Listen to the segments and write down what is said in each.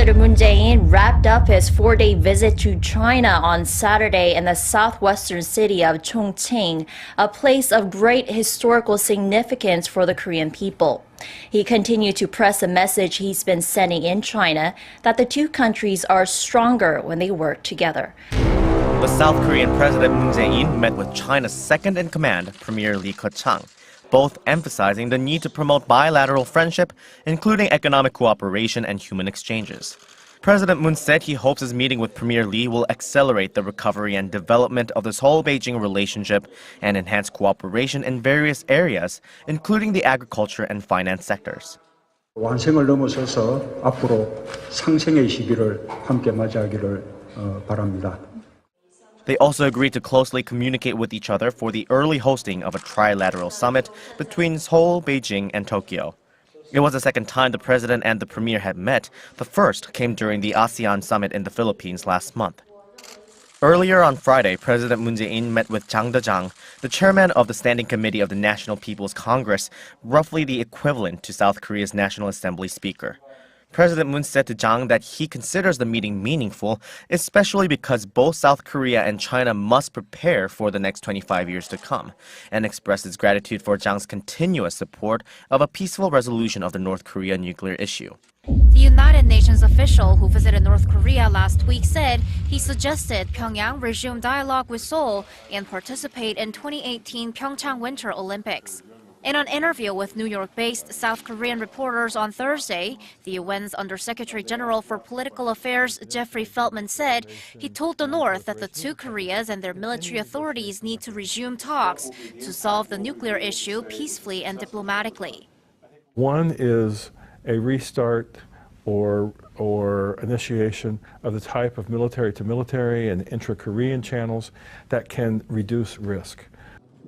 President Moon Jae-in wrapped up his 4-day visit to China on Saturday in the southwestern city of Chongqing, a place of great historical significance for the Korean people. He continued to press a message he's been sending in China that the two countries are stronger when they work together. The South Korean President Moon Jae-in met with China's second-in-command, Premier Li Keqiang, both emphasizing the need to promote bilateral friendship, including economic cooperation and human exchanges. President Moon said he hopes his meeting with Premier Li will accelerate the recovery and development of the Seoul-Beijing relationship and enhance cooperation in various areas, including the agriculture and finance sectors. 완생을 넘어서서 앞으로 상생의 시기를 함께 맞이하기를 바랍니다. They also agreed to closely communicate with each other for the early hosting of a trilateral summit between Seoul, Beijing, and Tokyo. It was the second time the president and the premier had met. The first came during the ASEAN summit in the Philippines last month. Earlier on Friday, President Moon Jae-in met with Jang De-jang, the chairman of the Standing Committee of the National People's Congress, roughly the equivalent to South Korea's National Assembly Speaker. President Moon said to Jang that he considers the meeting meaningful, especially because both South Korea and China must prepare for the next 25 years to come, and expressed his gratitude for Jang's continuous support of a peaceful resolution of the North Korea nuclear issue. The United Nations official who visited North Korea last week said he suggested Pyongyang resume dialogue with Seoul and participate in 2018 Pyeongchang Winter Olympics. In an interview with New York-based South Korean reporters on Thursday, the UN's Undersecretary General for Political Affairs Jeffrey Feltman said he told the North that the two Koreas and their military authorities need to resume talks to solve the nuclear issue peacefully and diplomatically. One is a restart or initiation of the type of military-to-military and intra-Korean channels that can reduce risk.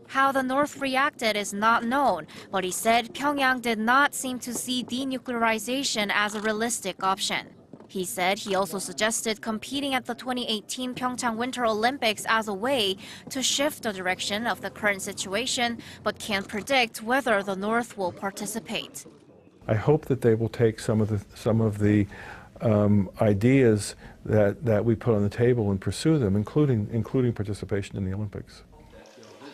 How the North reacted is not known, but he said Pyongyang did not seem to see denuclearization as a realistic option. He said he also suggested competing at the 2018 Pyeongchang Winter Olympics as a way to shift the direction of the current situation, but can't predict whether the North will participate. I hope that they will take some of the ideas that we put on the table and pursue them, including participation in the Olympics.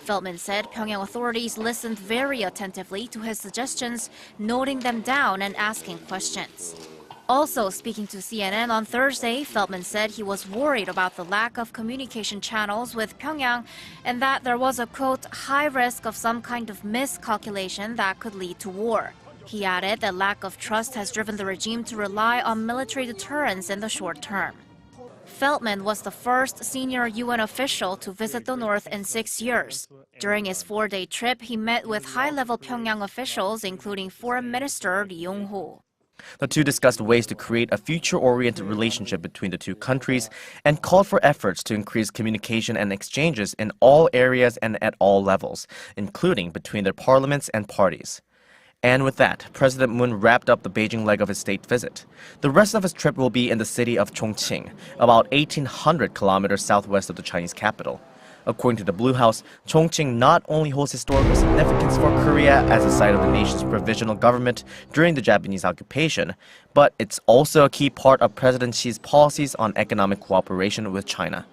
Feltman said Pyongyang authorities listened very attentively to his suggestions, noting them down and asking questions. Also speaking to CNN on Thursday, Feltman said he was worried about the lack of communication channels with Pyongyang and that there was a, quote, high risk of some kind of miscalculation that could lead to war. He added that lack of trust has driven the regime to rely on military deterrence in the short term. Feltman was the first senior UN official to visit the North in 6 years. During his 4-day trip, he met with high-level Pyongyang officials, including Foreign Minister Lee Yong-ho. The two discussed ways to create a future-oriented relationship between the two countries and called for efforts to increase communication and exchanges in all areas and at all levels, including between their parliaments and parties. And with that, President Moon wrapped up the Beijing leg of his state visit. The rest of his trip will be in the city of Chongqing, about 1,800 kilometers southwest of the Chinese capital. According to the Blue House, Chongqing not only holds historical significance for Korea as the site of the nation's provisional government during the Japanese occupation, but it's also a key part of President Xi's policies on economic cooperation with China.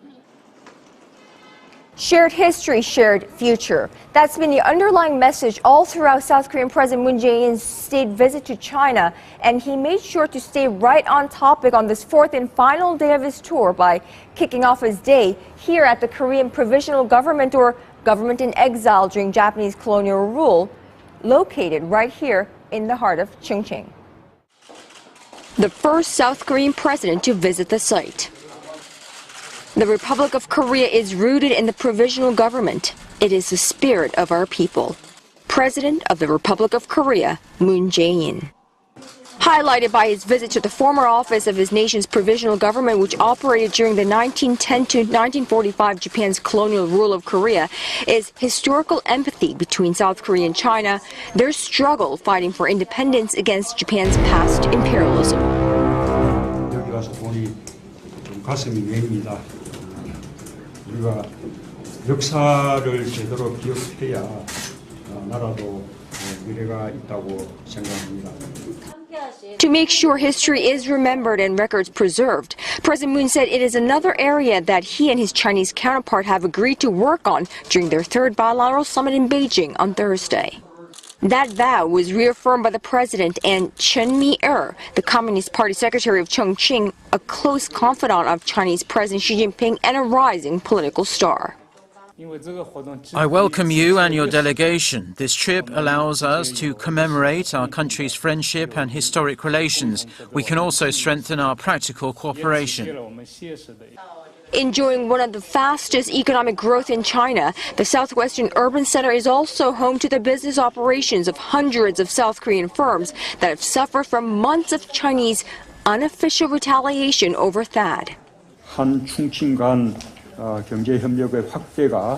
Shared history, shared future. That's been the underlying message all throughout South Korean President Moon Jae-in's state visit to China, and he made sure to stay right on topic on this fourth and final day of his tour by kicking off his day here at the Korean Provisional Government, or government in exile during Japanese colonial rule, located right here in the heart of Chongqing. The first South Korean president to visit the site. The Republic of Korea is rooted in the provisional government. It is the spirit of our people. President of the Republic of Korea, Moon Jae-in. Highlighted by his visit to the former office of his nation's provisional government, which operated during the 1910 to 1945 Japan's colonial rule of Korea, is historical empathy between South Korea and China, their struggle fighting for independence against Japan's past imperialism. 여기 와서 보니 좀 가슴이 메입니다. 우리가 역사를 제대로 기억해야 나라도 미래가 있다고 생각합니다. To make sure history is remembered and records preserved, President Moon said it is another area that he and his Chinese counterpart have agreed to work on during their third bilateral summit in Beijing on Thursday. That vow was reaffirmed by the president and Chen Mi-er, the Communist Party secretary of Chongqing, a close confidant of Chinese President Xi Jinping and a rising political star. I welcome you and your delegation. This trip allows us to commemorate our country's friendship and historic relations. We can also strengthen our practical cooperation. Enjoying one of the fastest economic growth in China, the Southwestern Urban Center is also home to the business operations of hundreds of South Korean firms that have suffered from months of Chinese unofficial retaliation over THAAD. 한 충칭 간 경제 협력의 확대가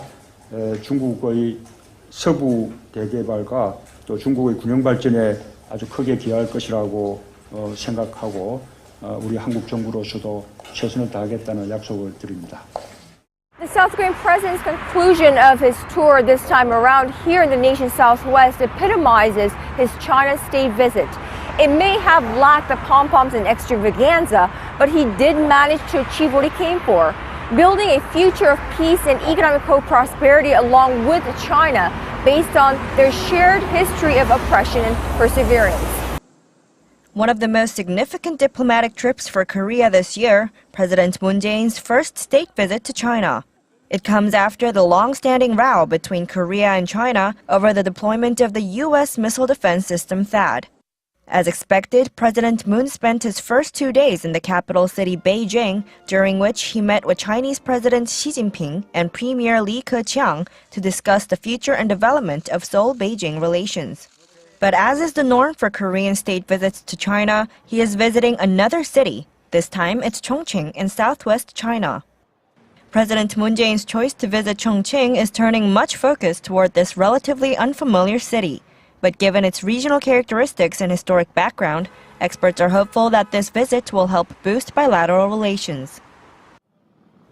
중국의 서부 대개발과 또 중국의 균형 발전에 아주 크게 기여할 것이라고 생각하고 우리 한국 정부로서도 최선을 다하겠다는 약속을 드립니다. The South Korean president's conclusion of his tour this time around here in the nation's southwest epitomizes his China state visit. It may have lacked the pom-poms and extravaganza, but he did manage to achieve what he came for, building a future of peace and economic prosperity along with China based on their shared history of oppression and perseverance. One of the most significant diplomatic trips for Korea this year, President Moon Jae-in's first state visit to China. It comes after the long-standing row between Korea and China over the deployment of the U.S. missile defense system THAAD. As expected, President Moon spent his first 2 days in the capital city Beijing, during which he met with Chinese President Xi Jinping and Premier Li Keqiang to discuss the future and development of Seoul-Beijing relations. But as is the norm for Korean state visits to China, he is visiting another city. This time, it's Chongqing in southwest China. President Moon Jae-in's choice to visit Chongqing is turning much focus toward this relatively unfamiliar city. But given its regional characteristics and historic background, experts are hopeful that this visit will help boost bilateral relations.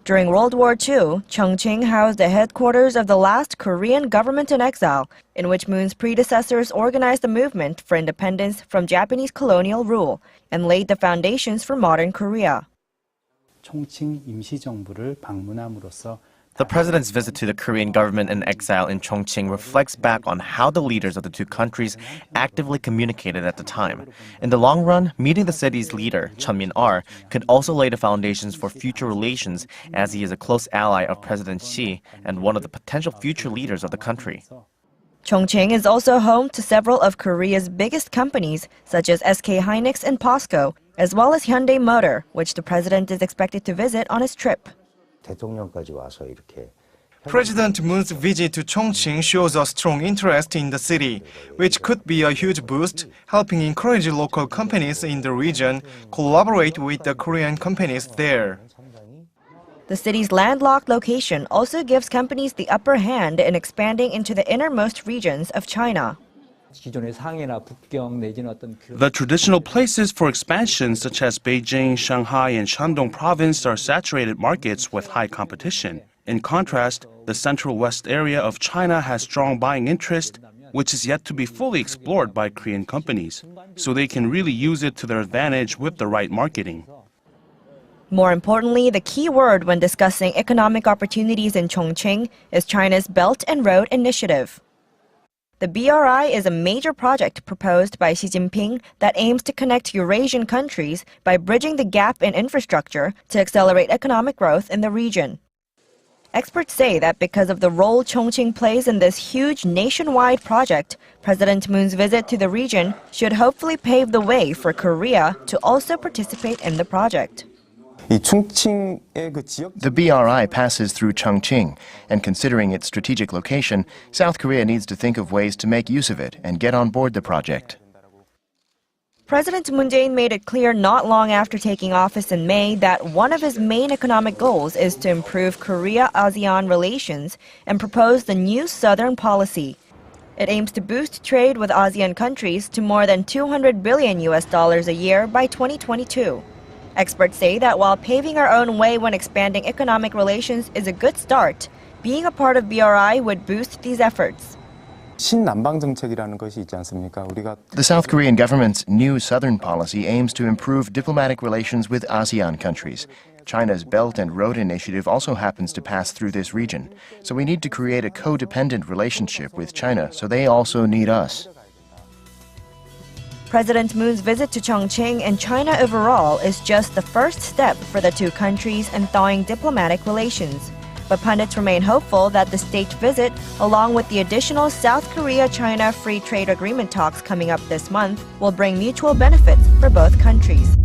During World War II, Chongqing housed the headquarters of the last Korean government in exile, in which Moon's predecessors organized a movement for independence from Japanese colonial rule and laid the foundations for modern Korea. 총칭 임시정부를 방문함으로써 The president's visit to the Korean government in exile in Chongqing reflects back on how the leaders of the two countries actively communicated at the time. In the long run, meeting the city's leader, Chen Mi-er, could also lay the foundations for future relations, as he is a close ally of President Xi and one of the potential future leaders of the country. Chongqing is also home to several of Korea's biggest companies, such as SK Hynix and POSCO, as well as Hyundai Motor, which the president is expected to visit on his trip. President Moon's visit to Chongqing shows a strong interest in the city, which could be a huge boost, helping encourage local companies in the region collaborate with the Korean companies there. The city's landlocked location also gives companies the upper hand in expanding into the innermost regions of China. The traditional places for expansion, such as Beijing, Shanghai, and Shandong province, are saturated markets with high competition. In contrast, the Central West area of China has strong buying interest, which is yet to be fully explored by Korean companies, so they can really use it to their advantage with the right marketing. More importantly, the key word when discussing economic opportunities in Chongqing is China's Belt and Road Initiative. The BRI is a major project proposed by Xi Jinping that aims to connect Eurasian countries by bridging the gap in infrastructure to accelerate economic growth in the region. Experts say that because of the role Chongqing plays in this huge nationwide project, President Moon's visit to the region should hopefully pave the way for Korea to also participate in the project. The BRI passes through Chongqing, and considering its strategic location, South Korea needs to think of ways to make use of it and get on board the project. President Moon Jae-in made it clear not long after taking office in May that one of his main economic goals is to improve Korea-ASEAN relations and proposed the new Southern Policy. It aims to boost trade with ASEAN countries to more than $200 billion a year by 2022. Experts say that while paving our own way when expanding economic relations is a good start, being a part of BRI would boost these efforts. 신남방 정책이라는 것이 있지 않습니까? 우리가 The South Korean government's new southern policy aims to improve diplomatic relations with ASEAN countries. China's Belt and Road Initiative also happens to pass through this region. So we need to create a codependent relationship with China, so they also need us. President Moon's visit to Chongqing and China overall is just the first step for the two countries in thawing diplomatic relations. But pundits remain hopeful that the state visit, along with the additional South Korea-China free trade agreement talks coming up this month, will bring mutual benefits for both countries.